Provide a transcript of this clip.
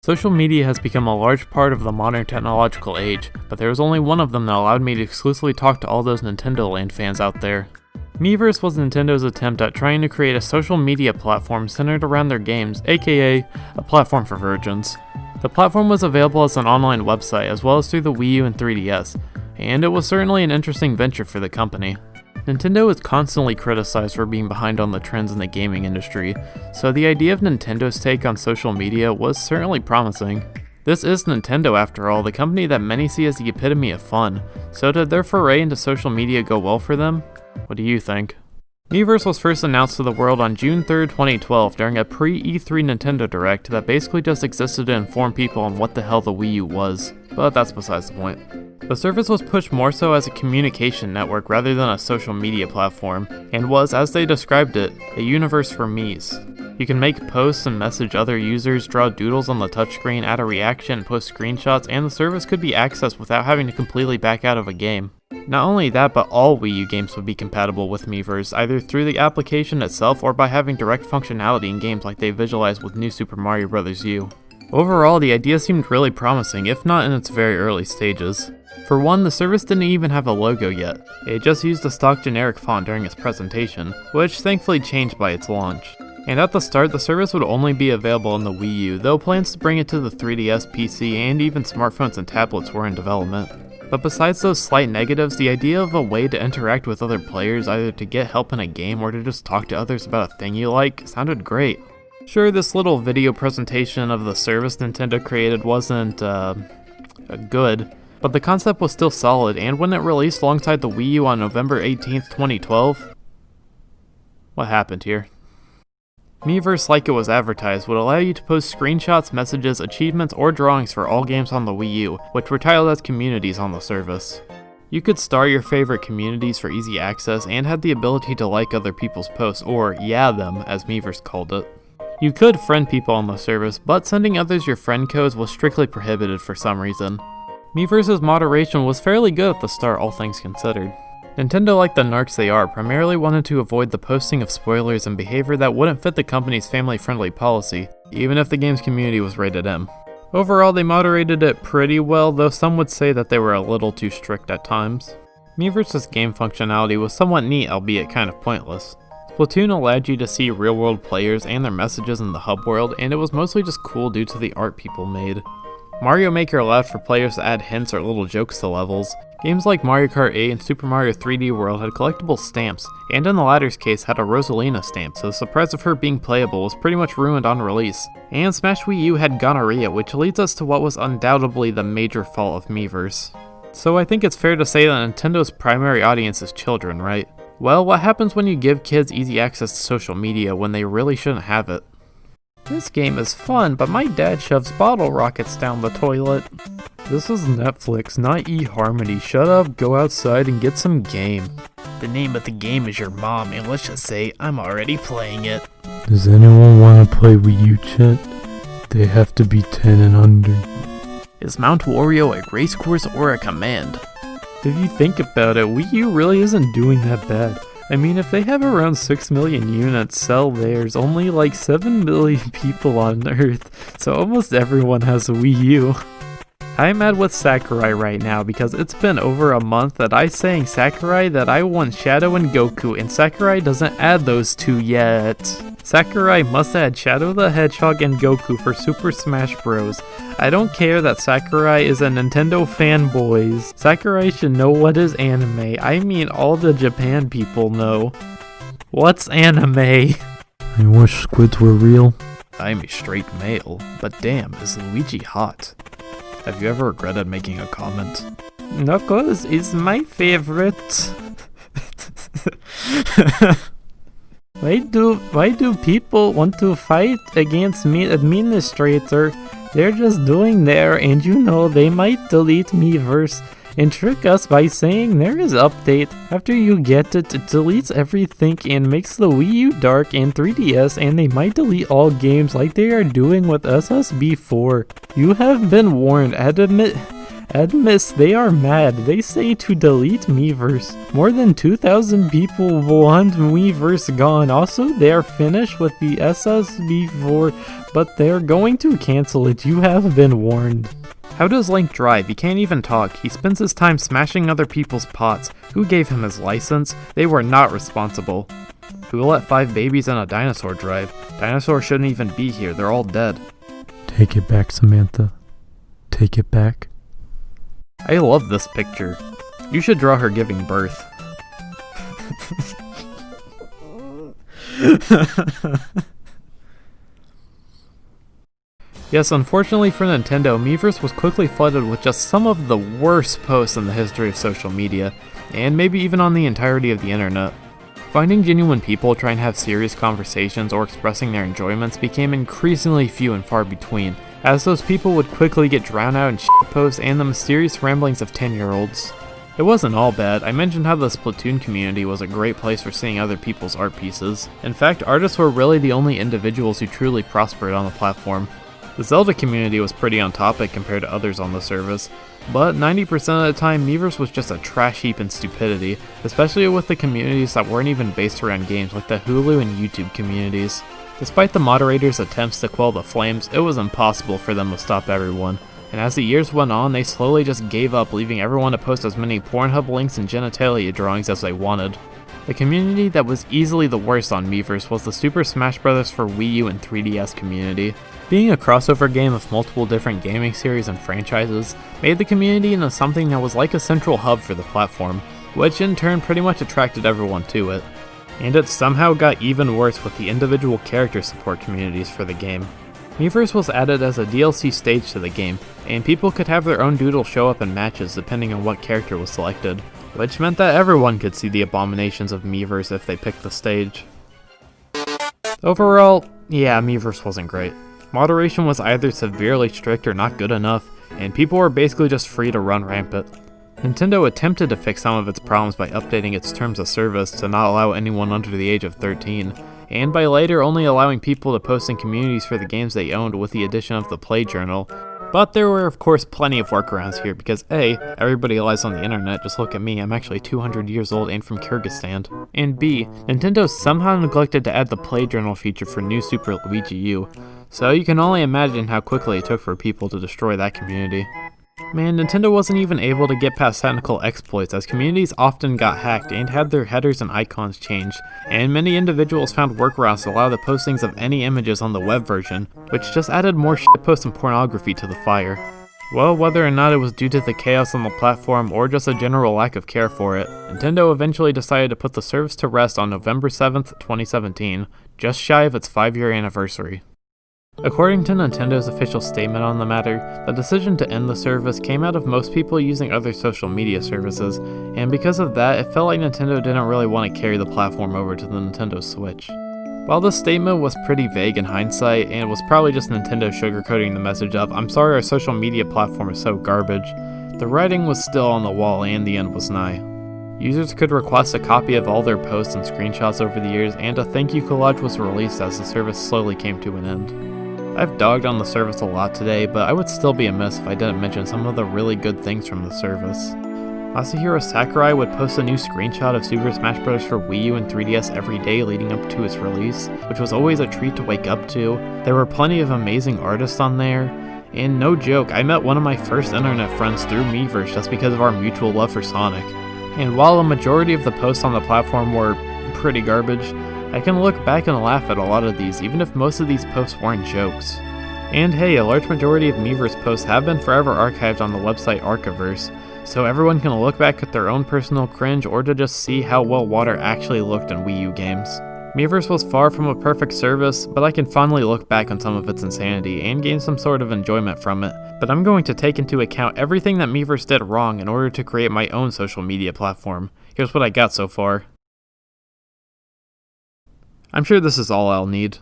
Social media has become a large part of the modern technological age, but there was only one of them that allowed me to exclusively talk to all those Nintendo Land fans out there. Miiverse was Nintendo's attempt at trying to create a social media platform centered around their games, aka a platform for virgins. The platform was available as an online website as well as through the Wii U and 3DS, and it was certainly an interesting venture for the company. Nintendo is constantly criticized for being behind on the trends in the gaming industry, so the idea of Nintendo's take on social media was certainly promising. This is Nintendo after all, the company that many see as the epitome of fun, so did their foray into social media go well for them? What do you think? Miiverse was first announced to the world on June 3rd, 2012 during a pre-E3 Nintendo Direct that basically just existed to inform people on what the hell the Wii U was, but that's besides the point. The service was pushed more so as a communication network rather than a social media platform, and was, as they described it, a universe for Miis. You can make posts and message other users, draw doodles on the touchscreen, add a reaction, post screenshots, and the service could be accessed without having to completely back out of a game. Not only that, but all Wii U games would be compatible with Miiverse, either through the application itself or by having direct functionality in games like they visualized with New Super Mario Bros. U. Overall, the idea seemed really promising, if not in its very early stages. For one, the service didn't even have a logo yet. It just used a stock generic font during its presentation, which thankfully changed by its launch. And at the start, the service would only be available on the Wii U, though plans to bring it to the 3DS, PC, and even smartphones and tablets were in development. But besides those slight negatives, the idea of a way to interact with other players, either to get help in a game or to just talk to others about a thing you like, sounded great. Sure, this little video presentation of the service Nintendo created wasn't, good, but the concept was still solid, and when it released alongside the Wii U on November 18th, 2012... What happened here? Miiverse, like it was advertised, would allow you to post screenshots, messages, achievements, or drawings for all games on the Wii U, which were titled as communities on the service. You could star your favorite communities for easy access, and had the ability to like other people's posts, or yeah them, as Miiverse called it. You could friend people on the service, but sending others your friend codes was strictly prohibited for some reason. Miiverse's moderation was fairly good at the start, all things considered. Nintendo, like the narcs they are, primarily wanted to avoid the posting of spoilers and behavior that wouldn't fit the company's family-friendly policy, even if the game's community was rated M. Overall, they moderated it pretty well, though some would say that they were a little too strict at times. Miiverse's game functionality was somewhat neat, albeit kind of pointless. Splatoon allowed you to see real-world players and their messages in the hub world, and it was mostly just cool due to the art people made. Mario Maker allowed for players to add hints or little jokes to levels. Games like Mario Kart 8 and Super Mario 3D World had collectible stamps, and in the latter's case had a Rosalina stamp, so the surprise of her being playable was pretty much ruined on release. And Smash Wii U had gonorrhea, which leads us to what was undoubtedly the major fault of Miiverse. So I think it's fair to say that Nintendo's primary audience is children, right? Well, what happens when you give kids easy access to social media when they really shouldn't have it? This game is fun, but my dad shoves bottle rockets down the toilet. This is Netflix, not eHarmony. Shut up, go outside and get some game. The name of the game is your mom, and let's just say I'm already playing it. Does anyone want to play Wii U, chat? They have to be 10 and under. Is Mount Wario a race course or a command? If you think about it, Wii U really isn't doing that bad. I mean, if they have around 6 million units sell, there's only like 7 million people on Earth, so almost everyone has a Wii U. I'm mad with Sakurai right now because it's been over a month that I sang Sakurai that I want Shadow and Goku, and Sakurai doesn't add those two yet. Sakurai must add Shadow the Hedgehog and Goku for Super Smash Bros. I don't care that Sakurai is a Nintendo fanboy. Sakurai should know what is anime. I mean, all the Japan people know. What's anime? I wish squids were real. I'm a straight male, but damn, is Luigi hot? Have you ever regretted making a comment? Knuckles is my favorite. Why do people want to fight against me administrator? They're just doing there, and you know they might delete Miiverse and trick us by saying there is update. After you get it, it deletes everything and makes the Wii U dark and 3DS, and they might delete all games like they are doing with SSB4. You have been warned. Admits they are mad. They say to delete Miiverse. More than 2,000 people want Miiverse gone. Also, they are finished with the SSB4, but they're going to cancel it. You have been warned. How does Link drive? He can't even talk. He spends his time smashing other people's pots. Who gave him his license? They were not responsible. Who let 5 babies and a dinosaur drive? Dinosaurs shouldn't even be here. They're all dead. Take it back, Samantha. Take it back. I love this picture. You should draw her giving birth. Yes, unfortunately for Nintendo, Miiverse was quickly flooded with just some of the worst posts in the history of social media, and maybe even on the entirety of the internet. Finding genuine people trying to have serious conversations or expressing their enjoyments became increasingly few and far between, as those people would quickly get drowned out in shitposts and the mysterious ramblings of 10-year-olds. It wasn't all bad. I mentioned how the Splatoon community was a great place for seeing other people's art pieces. In fact, artists were really the only individuals who truly prospered on the platform. The Zelda community was pretty on topic compared to others on the service, but 90% of the time Miiverse was just a trash heap in stupidity, especially with the communities that weren't even based around games like the Hulu and YouTube communities. Despite the moderators' attempts to quell the flames, it was impossible for them to stop everyone, and as the years went on, they slowly just gave up, leaving everyone to post as many Pornhub links and genitalia drawings as they wanted. The community that was easily the worst on Miiverse was the Super Smash Bros. For Wii U and 3DS community. Being a crossover game of multiple different gaming series and franchises made the community into something that was like a central hub for the platform, which in turn pretty much attracted everyone to it. And it somehow got even worse with the individual character support communities for the game. Miiverse was added as a DLC stage to the game, and people could have their own doodle show up in matches depending on what character was selected, which meant that everyone could see the abominations of Miiverse if they picked the stage. Overall, yeah, Miiverse wasn't great. Moderation was either severely strict or not good enough, and people were basically just free to run rampant. Nintendo attempted to fix some of its problems by updating its terms of service to not allow anyone under the age of 13, and by later only allowing people to post in communities for the games they owned with the addition of the Play Journal. But there were of course plenty of workarounds here because A, everybody lies on the internet, just look at me, I'm actually 200 years old and from Kyrgyzstan, and B, Nintendo somehow neglected to add the Play Journal feature for New Super Luigi U, so you can only imagine how quickly it took for people to destroy that community. Man, Nintendo wasn't even able to get past technical exploits as communities often got hacked and had their headers and icons changed, and many individuals found workarounds to allow the postings of any images on the web version, which just added more shitposts and pornography to the fire. Well, whether or not it was due to the chaos on the platform or just a general lack of care for it, Nintendo eventually decided to put the service to rest on November 7th, 2017, just shy of its 5-year anniversary. According to Nintendo's official statement on the matter, the decision to end the service came out of most people using other social media services, and because of that, it felt like Nintendo didn't really want to carry the platform over to the Nintendo Switch. While this statement was pretty vague in hindsight, and was probably just Nintendo sugarcoating the message of, "I'm sorry our social media platform is so garbage," the writing was still on the wall and the end was nigh. Users could request a copy of all their posts and screenshots over the years, and a thank you collage was released as the service slowly came to an end. I've dogged on the service a lot today, but I would still be amiss if I didn't mention some of the really good things from the service. Masahiro Sakurai would post a new screenshot of Super Smash Bros. For Wii U and 3DS every day leading up to its release, which was always a treat to wake up to. There were plenty of amazing artists on there, and no joke, I met one of my first internet friends through Miiverse just because of our mutual love for Sonic. And while a majority of the posts on the platform were pretty garbage, I can look back and laugh at a lot of these, even if most of these posts weren't jokes. And hey, a large majority of Miiverse posts have been forever archived on the website Archiverse, so everyone can look back at their own personal cringe or to just see how well water actually looked in Wii U games. Miiverse was far from a perfect service, but I can fondly look back on some of its insanity and gain some sort of enjoyment from it, but I'm going to take into account everything that Miiverse did wrong in order to create my own social media platform. Here's what I got so far. I'm sure this is all I'll need.